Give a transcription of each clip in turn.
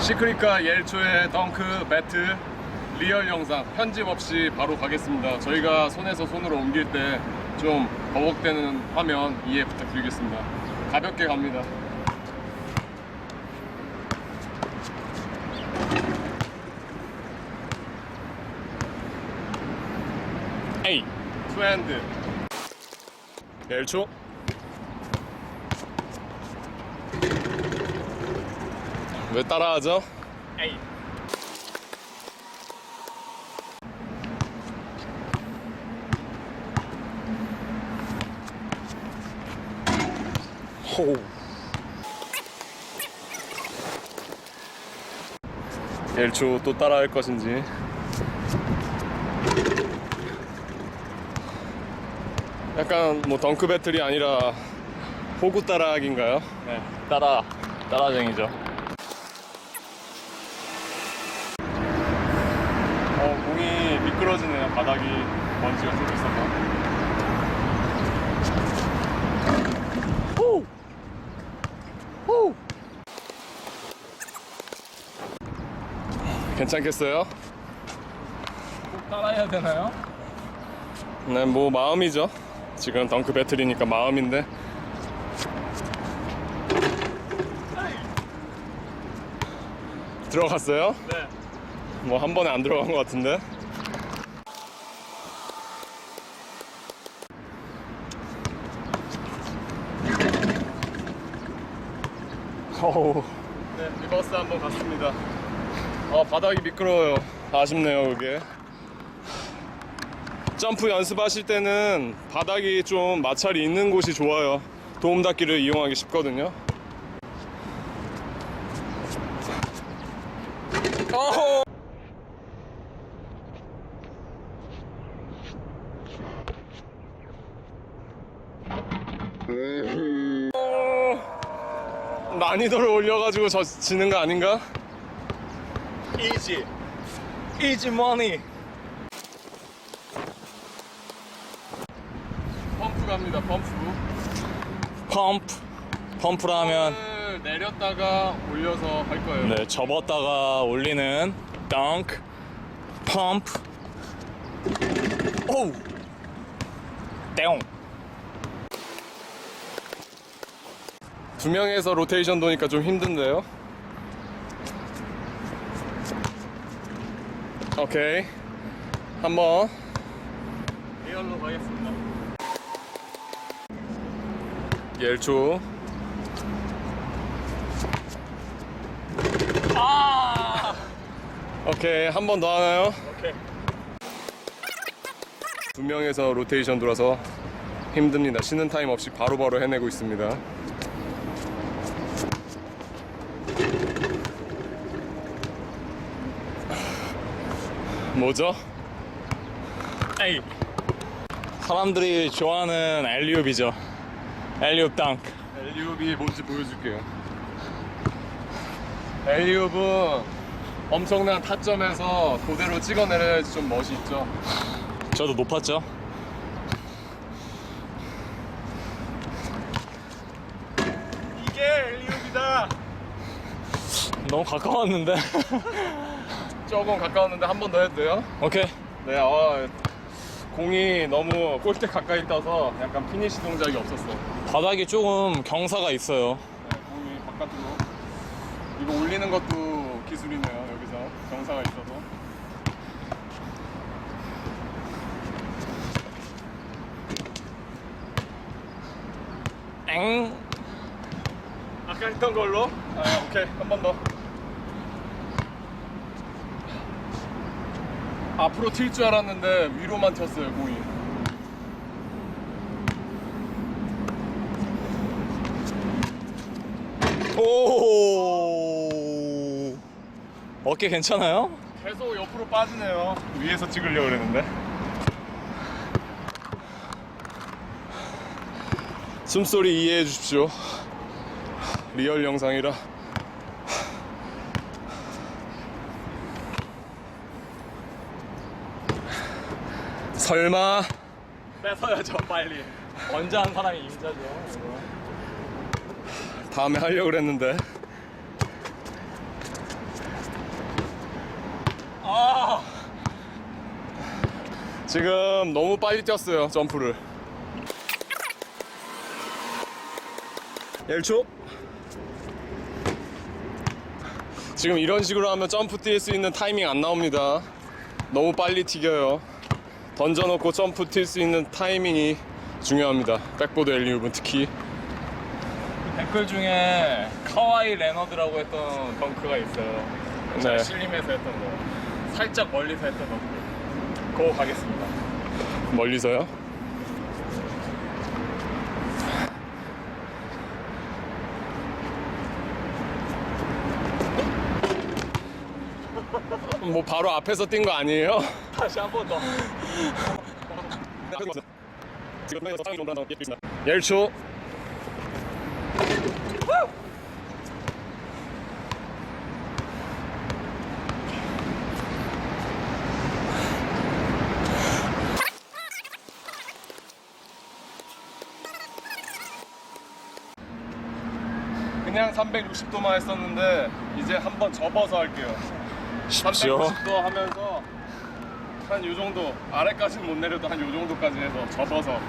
시크릿과 옐초의 덩크 배트 리얼 영상 편집 없이 바로 가겠습니다. 저희가 손에서 손으로 옮길 때 좀 버벅대는 화면 이해 부탁드리겠습니다. 가볍게 갑니다. 에이 투핸드 옐초 왜 따라하죠? 에이 호 옐초 또 따라할 것인지. 약간 뭐 덩크 배틀이 아니라 호구 따라하기인가요? 네, 따라쟁이죠. 공이 미끄러지네요. 바닥이 먼지가 좀 있어서. 호! 호! 괜찮겠어요? 꼭 따라해야 되나요? 네, 뭐 마음이죠. 지금 덩크 배틀이니까 마음인데. 들어갔어요? 네. 뭐 한 번에 안 들어간 것 같은데. 어우, 네, 리버스 한번 갔습니다. 바닥이 미끄러워요. 아쉽네요, 그게. 점프 연습하실 때는 바닥이 좀 마찰이 있는 곳이 좋아요. 도움닫기를 이용하기 쉽거든요. 난이도를 올려가지고 지는 거 아닌가? 이지 머니. 펌프 갑니다. 펌프라면 펌프를 내렸다가 올려서 할 거예요. 네, 접었다가 올리는 덩크 펌프. 오우 떼용. 두 명에서 로테이션 도니까 좀 힘든데요. 오케이, 한번 리얼로 가겠습니다. 옐초. 오케이, 한 번 더 하나요? 오케이. 두 명에서 로테이션 돌아서 힘듭니다. 쉬는 타임 없이 바로바로 해내고 있습니다. 뭐죠? 에이. 사람들이 좋아하는 엘리웁이죠. 엘리웁 덩크. 엘리웁이 뭔지 보여줄게요. 엘리웁은 엄청난 타점에서 그대로 찍어내려야지 좀 멋이 있죠. 저도 높았죠. 이게 엘리웁이다. 너무 가까웠는데. 조금 가까웠는데 한 번 더 해도 돼요? 오케이. 네, 공이 너무 골대 가까이 떠서 약간 피니시 동작이 없었어요. 바닥이 조금 경사가 있어요. 네, 공이 바깥으로. 이거 올리는 것도 기술이네요. 여기서 경사가 있어서. 엥. 아까 했던 걸로. 오케이, 한 번 더. 앞으로 튈 줄 알았는데 위로만 튀었어요, 공이. 오. 어깨 괜찮아요? 계속 옆으로 빠지네요. 위에서 찍으려고 그랬는데. 숨소리 이해해 주십시오. 리얼 영상이라. 설마 뺏어야죠 빨리. 먼저 한 사람이 임자죠. 이거. 다음에 하려고 그랬는데. 지금 너무 빨리 뛰었어요, 점프를. 1초. 지금 이런 식으로 하면 점프 뛸 수 있는 타이밍 안 나옵니다. 너무 빨리 튀겨요. 던져놓고 점프 뛸 수 있는 타이밍이 중요합니다. 백보드 엘리웁은 특히. 댓글 중에 카와이 레너드라고 했던 덩크가 있어요. 네. 실림에서 했던 거. 살짝 멀리서 했던 덩크. 그거 가겠습니다. 멀리서요? 뭐 바로 앞에서 뛴 거 아니에요? 다시 한 번 더. 1초. 그냥 360도만 했었는데 이제 한번 접어서 할게요. 쉽죠. 360도 하면서 한 요 정도, 아래까지는 못 내려도 한 요 정도까지 해서 접어서.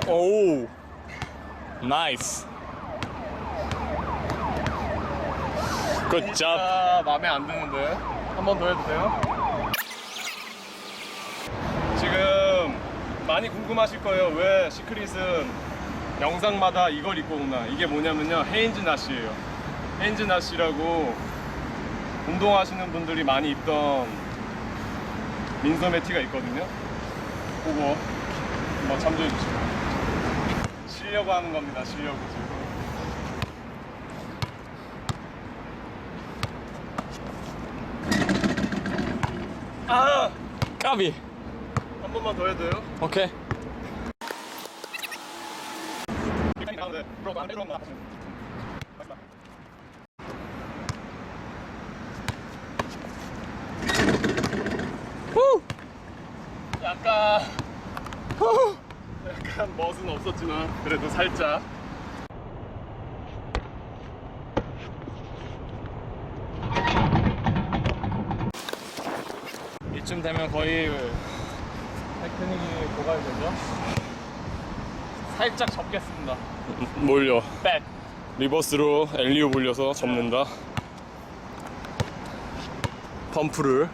오. 나이스. 굿 잡. 아, 마음에 안 드는데. 한 번 더 해도 돼요? 지금 많이 궁금하실 거예요. 왜 시크릿은 영상마다 이걸 입고 오나. 이게 뭐냐면요, 헤인즈 낫이에요. 헤인즈 낫이라고 운동하시는 분들이 많이 입던 민소매 티가 있거든요. 그거 한번 참조해 주시고. 쉬려고 하는 겁니다. 쉬려고 지금. 아! 까비. 한 번만 더 해도 돼요? 오케이. 약간 멋은 없었지만 그래도 살짝. 이쯤 되면 거의 테크닉이 고갈되죠. 살짝 접겠습니다. 몰려. 백. 리버스로 엘리오 올려서 접는다. 펌프를.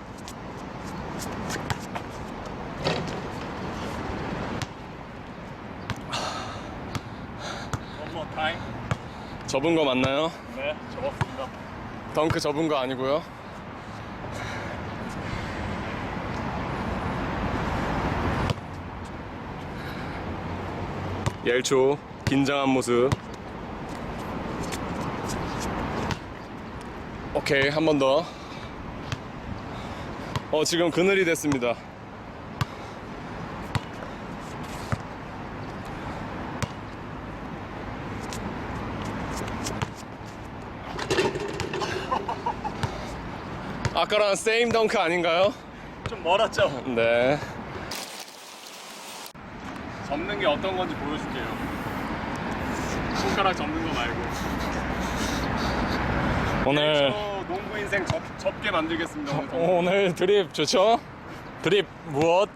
One more time. 접은 거 맞나요? 네, 접었습니다. 덩크 접은 거 아니고요. 옐초 긴장한 모습. 오케이, 한 번 더. 지금 그늘이 됐습니다. 아까랑 세임 덩크 아닌가요? 좀 멀었죠? 네. 접는 게 어떤 건지 보여줄게요. 손가락 접는 거 말고. 오늘 농구 인생 접게 만들겠습니다. 오늘. 오늘 드립 좋죠? 드립 무엇?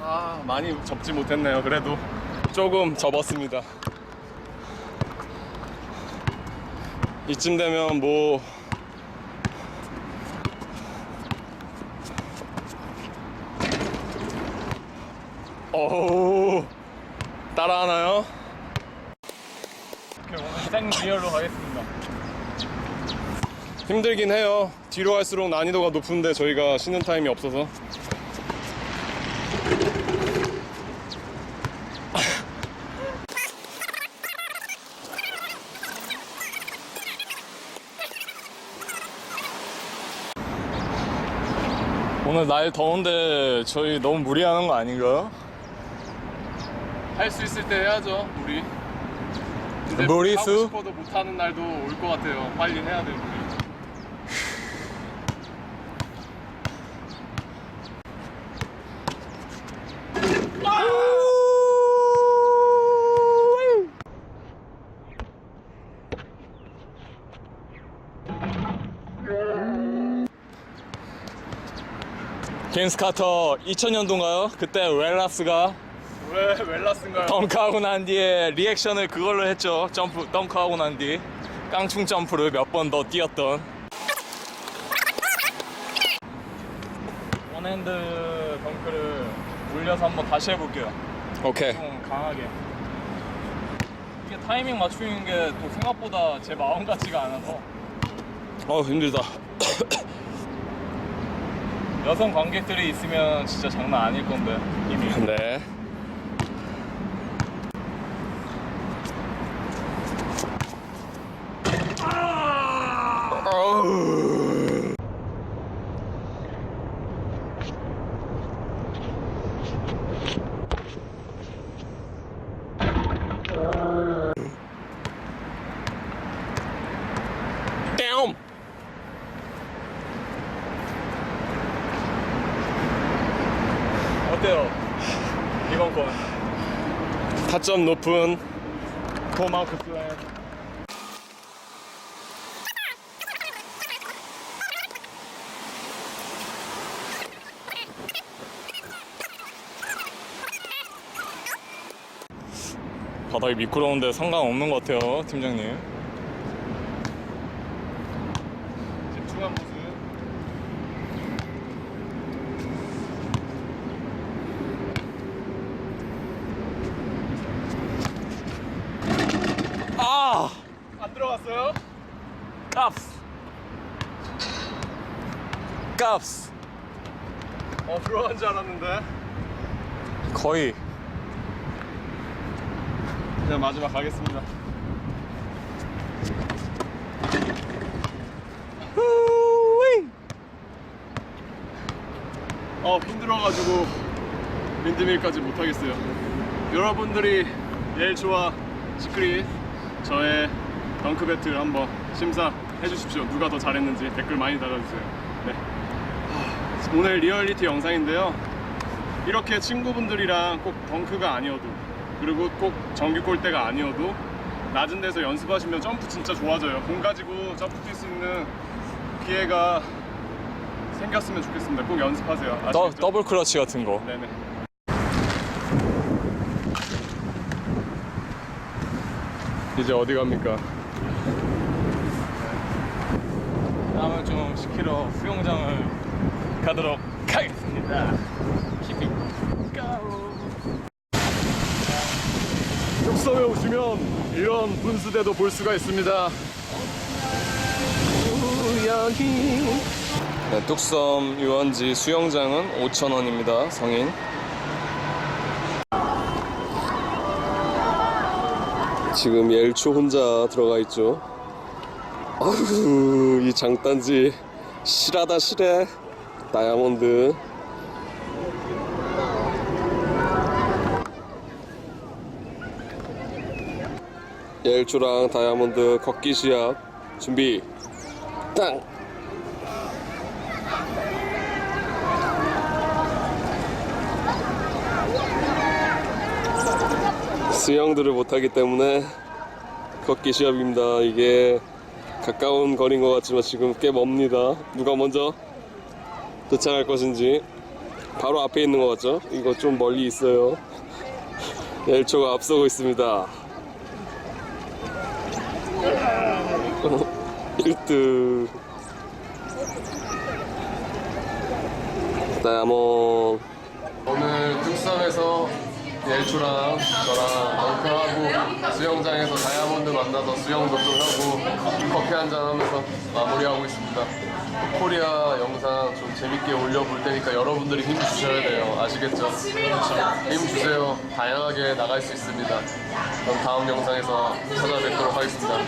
아, 많이 접지 못했네요. 그래도 조금 접었습니다. 이쯤 되면 뭐 어우, 따라하나요? 오늘 생 리얼로 가겠습니다. 힘들긴 해요. 뒤로 갈수록 난이도가 높은데 저희가 쉬는 타임이 없어서. 오늘 날 더운데 저희 너무 무리하는 거 아닌가요? 할 수 있을 때 해야죠, 우리. 근데 무리수? 하고 싶어도 못하는 날도 올 것 같아요. 빨리 해야 돼요, 우리. 제임스 카터 2000년도인가요? 그때 웰라스가 왜 웰라스인가요? 덩크하고 난 뒤에 리액션을 그걸로 했죠. 점프 덩크하고 난 뒤 깡충 점프를 몇 번 더 뛰었던. 원핸드 덩크를 올려서 한번 다시 해볼게요. 오케이. 좀 강하게. 이게 타이밍 맞추는 게 또 생각보다 제 마음 같지가 않아서. 힘들다. 여성 관객들이 있으면 진짜 장난 아닐 건데 힘이. 네. damn. 어때요? 이번 건 타점 높은 토마호크 슬램. 바닥이 미끄러운데 상관없는 것 같아요, 팀장님. 집중한 모습. 아! 안 들어갔어요? 깝스! 깝스! 들어간 줄 알았는데. 거의. 자, 마지막 가겠습니다. 힘들어가지고 윈드밀까지 못하겠어요. 여러분들이 옐초와 시크릿 저의 덩크 배틀 한번 심사해 주십시오. 누가 더 잘했는지 댓글 많이 달아주세요. 네. 오늘 리얼리티 영상인데요. 이렇게 친구분들이랑 꼭 덩크가 아니어도, 그리고 꼭 정규 골대가 아니어도 낮은 데서 연습하시면 점프 진짜 좋아져요. 공 가지고 점프 뛸 수 있는 기회가 생겼으면 좋겠습니다. 꼭 연습하세요. 아시겠죠? 더블 클러치 같은 거. 네네. 이제 어디 갑니까? 다음은 좀 시키러 수영장을 가도록 하겠습니다. Keep it go. 뚝섬에 오시면 이런 분수대도 볼 수가 있습니다. 네, 뚝섬 유원지 수영장은 5,000원입니다. 성인. 지금 옐초 혼자 들어가 있죠. 아유, 이 장단지 실하다 실해. 다이아몬드. 옐초랑 다이아몬드 걷기 시합 준비. 땅. 수영들을 못하기 때문에 걷기 시합입니다. 이게 가까운 거리인 것 같지만 지금 꽤 멉니다. 누가 먼저 도착할 것인지. 바로 앞에 있는 것 같죠? 이거 좀 멀리 있어요. 옐초가 앞서고 있습니다. 1등 다이아몬드. 오늘 뚝섬에서 옐초랑 저랑 덩크하고 수영장에서 다이아몬드 만나서 수영도 좀 하고 커피 한잔 하면서 마무리하고 있습니다. 코리아 영상 좀 재밌게 올려볼 테니까 여러분들이 힘 주셔야 돼요. 아시겠죠? 힘 주세요. 다양하게 나갈 수 있습니다. 그럼 다음 영상에서 찾아뵙도록 하겠습니다.